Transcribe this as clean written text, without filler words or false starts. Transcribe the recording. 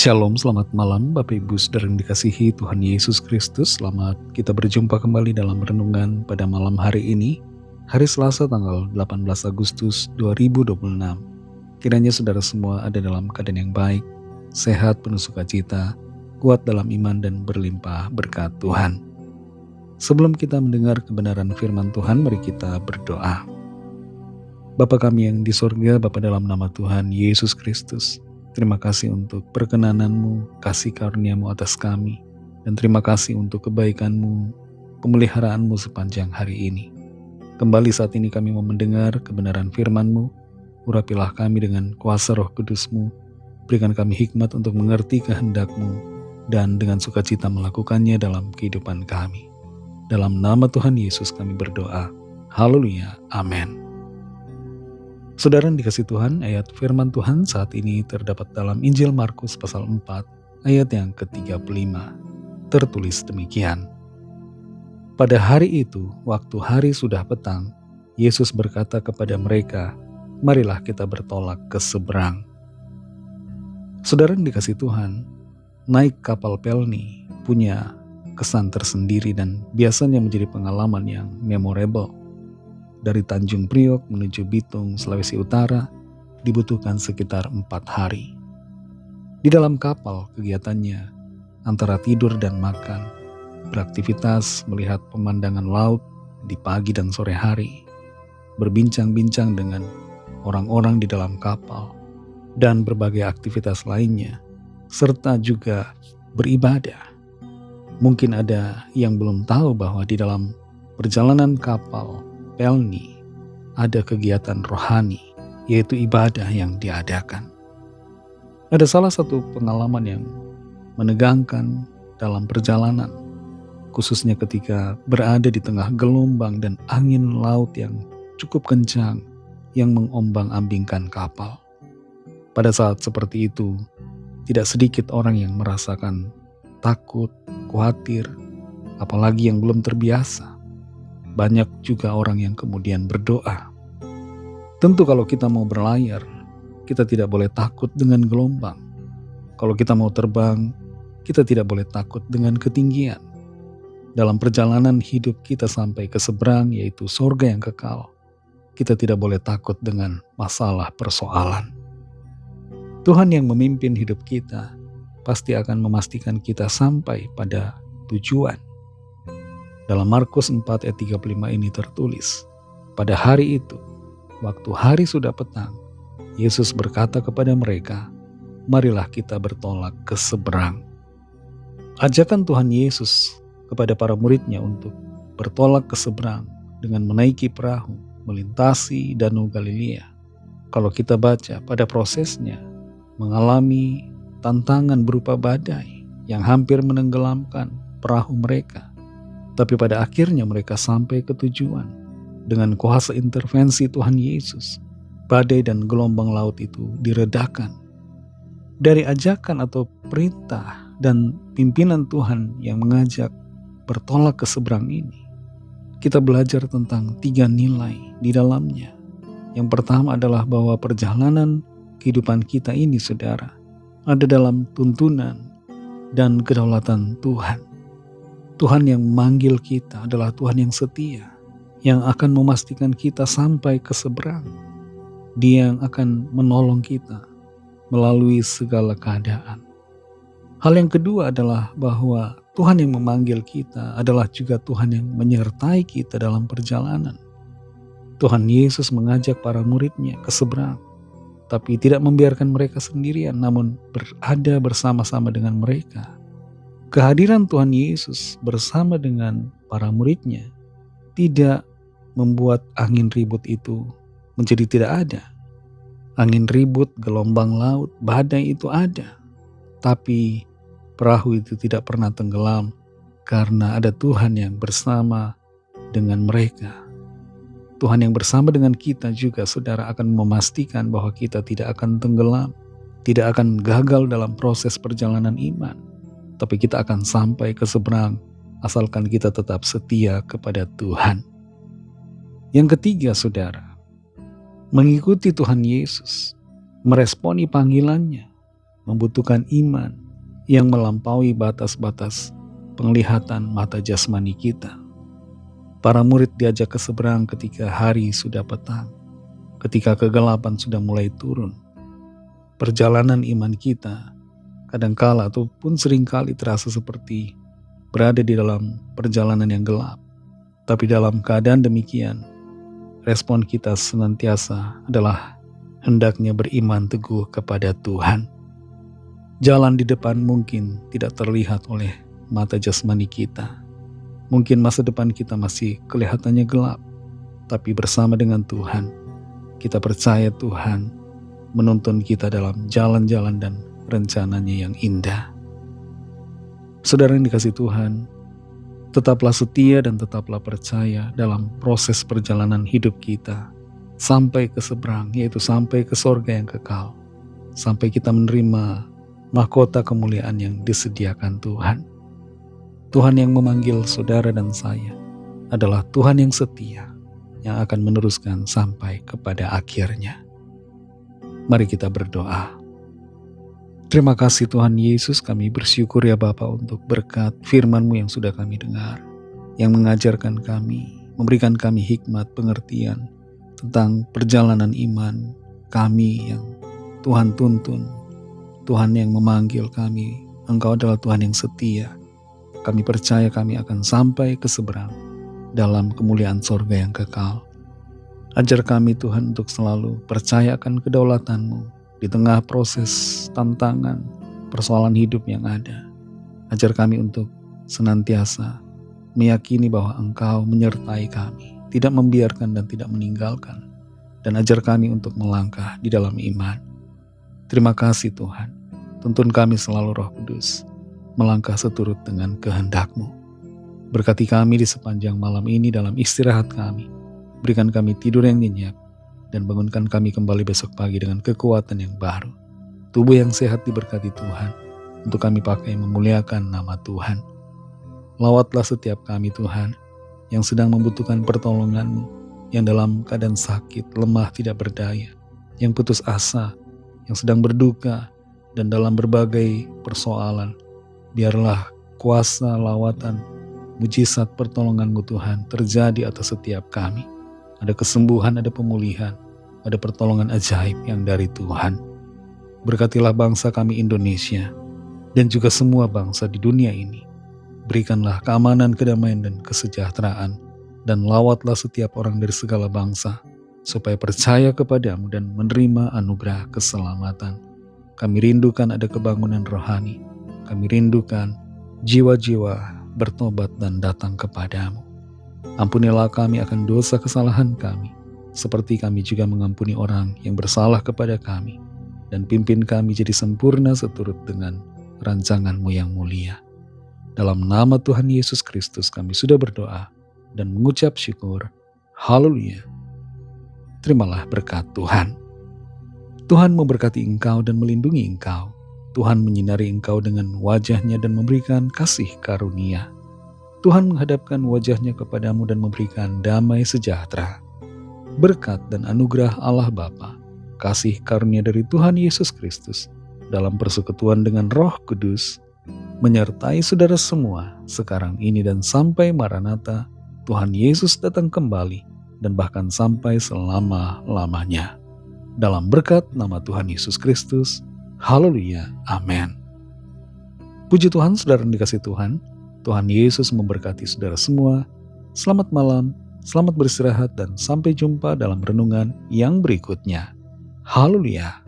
Shalom, selamat malam Bapak Ibu Saudara yang dikasihi Tuhan Yesus Kristus. Selamat kita berjumpa kembali dalam renungan pada malam hari ini, hari Selasa tanggal 18 Agustus 2026. Kiranya saudara semua ada dalam keadaan yang baik, sehat, penuh sukacita, kuat dalam iman dan berlimpah berkat Tuhan. Sebelum kita mendengar kebenaran firman Tuhan, mari kita berdoa. Bapa kami yang di sorga, Bapa dalam nama Tuhan Yesus Kristus, terima kasih untuk perkenanan-Mu, kasih karunia-Mu atas kami. Dan terima kasih untuk kebaikan-Mu, pemeliharaan-Mu sepanjang hari ini. Kembali saat ini kami mau mendengar kebenaran firman-Mu. Urapilah kami dengan kuasa Roh Kudus-Mu. Berikan kami hikmat untuk mengerti kehendak-Mu. Dan dengan sukacita melakukannya dalam kehidupan kami. Dalam nama Tuhan Yesus kami berdoa. Haleluya. Amin. Saudara yang dikasihi Tuhan, ayat firman Tuhan saat ini terdapat dalam Injil Markus pasal 4 ayat yang ke-35. Tertulis demikian. Pada hari itu, waktu hari sudah petang, Yesus berkata kepada mereka, "Marilah kita bertolak ke seberang." Saudara yang dikasihi Tuhan, naik kapal pelni punya kesan tersendiri dan biasanya menjadi pengalaman yang memorable. Dari Tanjung Priok menuju Bitung, Sulawesi Utara, dibutuhkan sekitar 4 hari. Di dalam kapal, kegiatannya antara tidur dan makan, beraktivitas melihat pemandangan laut di pagi dan sore hari, berbincang-bincang dengan orang-orang di dalam kapal, dan berbagai aktivitas lainnya, serta juga beribadah. Mungkin ada yang belum tahu bahwa di dalam perjalanan kapal pelni ada kegiatan rohani, yaitu ibadah yang diadakan. Ada salah satu pengalaman yang menegangkan dalam perjalanan, khususnya ketika berada di tengah gelombang dan angin laut yang cukup kencang yang mengombang-ambingkan kapal. Pada saat seperti itu, tidak sedikit orang yang merasakan takut, khawatir, apalagi yang belum terbiasa. Banyak juga orang yang kemudian berdoa. Tentu kalau kita mau berlayar, kita tidak boleh takut dengan gelombang. Kalau kita mau terbang, kita tidak boleh takut dengan ketinggian. Dalam perjalanan hidup kita sampai ke seberang, yaitu sorga yang kekal, kita tidak boleh takut dengan masalah persoalan. Tuhan yang memimpin hidup kita pasti akan memastikan kita sampai pada tujuan. Dalam Markus 4 ayat 35 ini tertulis, pada hari itu, waktu hari sudah petang, Yesus berkata kepada mereka, "Marilah kita bertolak ke seberang." Ajakan Tuhan Yesus kepada para muridnya untuk bertolak ke seberang dengan menaiki perahu, melintasi Danau Galilea. Kalau kita baca pada prosesnya, mengalami tantangan berupa badai yang hampir menenggelamkan perahu mereka. Tapi pada akhirnya mereka sampai ke tujuan. Dengan kuasa intervensi Tuhan Yesus, badai dan gelombang laut itu diredakan. Dari ajakan atau perintah dan pimpinan Tuhan yang mengajak bertolak ke seberang ini, kita belajar tentang 3 nilai di dalamnya. Yang pertama adalah bahwa perjalanan kehidupan kita ini, saudara, ada dalam tuntunan dan kedaulatan Tuhan. Tuhan yang memanggil kita adalah Tuhan yang setia, yang akan memastikan kita sampai ke seberang. Dia yang akan menolong kita melalui segala keadaan. Hal yang kedua adalah bahwa Tuhan yang memanggil kita adalah juga Tuhan yang menyertai kita dalam perjalanan. Tuhan Yesus mengajak para muridnya ke seberang, tapi tidak membiarkan mereka sendirian, namun berada bersama-sama dengan mereka. Kehadiran Tuhan Yesus bersama dengan para muridnya tidak membuat angin ribut itu menjadi tidak ada. Angin ribut, gelombang laut, badai itu ada. Tapi perahu itu tidak pernah tenggelam karena ada Tuhan yang bersama dengan mereka. Tuhan yang bersama dengan kita juga, saudara, akan memastikan bahwa kita tidak akan tenggelam, tidak akan gagal dalam proses perjalanan iman. Tapi kita akan sampai ke seberang asalkan kita tetap setia kepada Tuhan. Yang ketiga, saudara, mengikuti Tuhan Yesus, meresponi panggilannya, membutuhkan iman yang melampaui batas-batas penglihatan mata jasmani kita. Para murid diajak ke seberang ketika hari sudah petang, ketika kegelapan sudah mulai turun. Perjalanan iman kita kadangkala ataupun seringkali terasa seperti berada di dalam perjalanan yang gelap. Tapi dalam keadaan demikian, respon kita senantiasa adalah hendaknya beriman teguh kepada Tuhan. Jalan di depan mungkin tidak terlihat oleh mata jasmani kita. Mungkin masa depan kita masih kelihatannya gelap, tapi bersama dengan Tuhan, kita percaya Tuhan menuntun kita dalam jalan-jalan dan rencananya yang indah. Saudara yang dikasihi Tuhan, tetaplah setia dan tetaplah percaya dalam proses perjalanan hidup kita sampai ke seberang, yaitu sampai ke sorga yang kekal, sampai kita menerima mahkota kemuliaan yang disediakan Tuhan. Tuhan yang memanggil saudara dan saya adalah Tuhan yang setia, yang akan meneruskan sampai kepada akhirnya. Mari kita berdoa. Terima kasih Tuhan Yesus, kami bersyukur ya Bapa untuk berkat firman-Mu yang sudah kami dengar, yang mengajarkan kami, memberikan kami hikmat pengertian tentang perjalanan iman kami yang Tuhan tuntun. Tuhan yang memanggil kami, Engkau adalah Tuhan yang setia. Kami percaya kami akan sampai ke seberang dalam kemuliaan sorga yang kekal. Ajar kami Tuhan untuk selalu percaya akan kedaulatan-Mu di tengah proses tantangan, persoalan hidup yang ada. Ajar kami untuk senantiasa meyakini bahwa Engkau menyertai kami, tidak membiarkan dan tidak meninggalkan. Dan ajar kami untuk melangkah di dalam iman. Terima kasih Tuhan, tuntun kami selalu Roh Kudus, melangkah seturut dengan kehendak-Mu. Berkati kami di sepanjang malam ini dalam istirahat kami. Berikan kami tidur yang nyenyak, dan bangunkan kami kembali besok pagi dengan kekuatan yang baru. Tubuh yang sehat diberkati Tuhan, untuk kami pakai memuliakan nama Tuhan. Lawatlah setiap kami Tuhan, yang sedang membutuhkan pertolongan-Mu, yang dalam keadaan sakit, lemah, tidak berdaya, yang putus asa, yang sedang berduka, dan dalam berbagai persoalan. Biarlah kuasa, lawatan, mujizat pertolongan-Mu Tuhan terjadi atas setiap kami. Ada kesembuhan, ada pemulihan, ada pertolongan ajaib yang dari Tuhan. Berkatilah bangsa kami Indonesia, dan juga semua bangsa di dunia ini. Berikanlah keamanan, kedamaian, dan kesejahteraan, dan lawatlah setiap orang dari segala bangsa, supaya percaya kepadamu dan menerima anugerah keselamatan. Kami rindukan ada kebangunan rohani. Kami rindukan jiwa-jiwa bertobat dan datang kepadamu. Ampunilah kami akan dosa kesalahan kami, seperti kami juga mengampuni orang yang bersalah kepada kami. Dan pimpin kami jadi sempurna seturut dengan rancangan-Mu yang mulia. Dalam nama Tuhan Yesus Kristus kami sudah berdoa dan mengucap syukur. Haleluya. Terimalah berkat Tuhan. Tuhan memberkati engkau dan melindungi engkau. Tuhan menyinari engkau dengan wajah-Nya dan memberikan kasih karunia. Tuhan menghadapkan wajah-Nya kepadamu dan memberikan damai sejahtera. Berkat dan anugerah Allah Bapa, kasih karunia dari Tuhan Yesus Kristus, dalam persekutuan dengan Roh Kudus, menyertai saudara semua sekarang ini dan sampai Maranatha, Tuhan Yesus datang kembali, dan bahkan sampai selama-lamanya. Dalam berkat nama Tuhan Yesus Kristus, haleluya, amin. Puji Tuhan, saudara yang dikasihi Tuhan, Tuhan Yesus memberkati saudara semua. Selamat malam, selamat beristirahat, dan sampai jumpa dalam renungan yang berikutnya. Haleluya.